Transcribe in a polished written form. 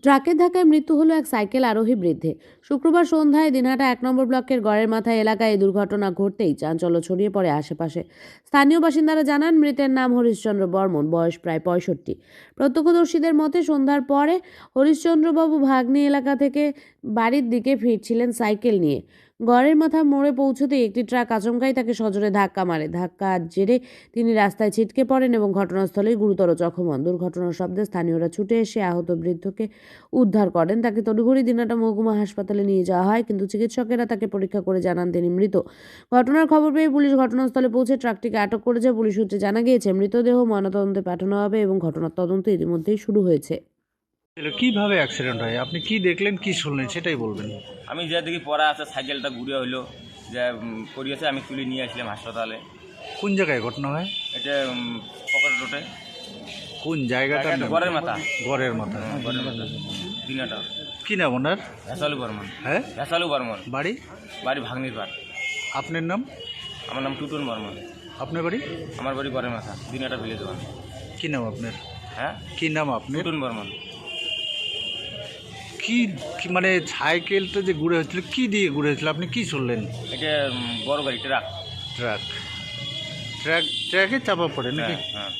ট্রাকের ধাক্কায় মৃত্যু হলো এক সাইকেল আরোহী বৃদ্ধের। শুক্রবার সন্ধ্যায় দিনহাটা 1 নম্বর ব্লকের গড়ের মাথায় এলাকায় এই দুর্ঘটনা ঘটতেই চাঞ্চল্য ছড়িয়ে পড়ে আশেপাশে। স্থানীয় বাসিন্দারা জানান, মৃতের নাম হরিশচন্দ্র বর্মন, বয়স প্রায় 65। প্রত্যক্ষদর্শীদের মতে সন্ধ্যার পরে হরিশচন্দ্রবাবু ভাগ্নি এলাকা থেকে বাড়ির দিকে ফিরছিলেন সাইকেল নিয়ে। গড়ের মাথা মোড়ে পৌঁছতেই একটি ট্রাক আচমকাই তাকে সজোরে ধাক্কা মারে। ধাক্কার জেরে তিনি রাস্তায় ছিটকে পড়েন এবং ঘটনাস্থলেই গুরুতর জখম হন। দুর্ঘটনার শব্দে স্থানীয়রা ছুটে এসে আহত বৃদ্ধকে উদ্ধার করেন। তাকে তড়িঘড়ি দিনহাটা মহকুমা হাসপাতালে নিয়ে যাওয়া হয়, কিন্তু চিকিৎসকেরা তাকে পরীক্ষা করে জানান তিনি মৃত। ঘটনার খবর পেয়ে পুলিশ ঘটনাস্থলে পৌঁছে ট্রাকটিকে আটক করেছে। পুলিশ সূত্রে জানা গিয়েছে, মৃতদেহ ময়নাতদন্তে পাঠানো হবে এবং ঘটনার তদন্ত ইতিমধ্যেই শুরু হয়েছে। কিভাবে অ্যাক্সিডেন্ট হয়, আপনি কি দেখলেন, কি শুনলেন সেটাই বলবেন। আমি যে দেখি পড়া আছে, সাইকেলটা ঘুরে হইলো যে পড়িয়েছে, আমি তুলে নিয়ে আসলাম হাসপাতালে। কোন জায়গায় ঘটনা হয়? এটা পকেট রোডে। কোন জায়গাটা? গড়ের মাথা। গড়ের মাথা। গড়ের মাথা দিনাটা। কি নাম ওনার? ভেসালু বর্মন। হ্যাঁ, ভেসালু বর্মন। বাড়ি? বাড়ি ভাগ্নির পাড়। আপনার নাম? আমার নাম টুটুন বর্মন। আপনার বাড়ি? আমার বাড়ি গড়ের মাথা, দিনাটা ভিলেজ ওয়ান। কি নাম আপনার? হ্যাঁ, কি নাম আপনার? টুটুন বর্মন। মানে সাইকেলটা যে ঘুরে হচ্ছিল, কি দিয়ে ঘুরে হচ্ছিল, আপনি কি শুনলেন? এটা বড় গাড়ি, ট্রাক। ট্রাক। ট্রাকে চাপা পড়ে নাকি? হ্যাঁ, হ্যাঁ।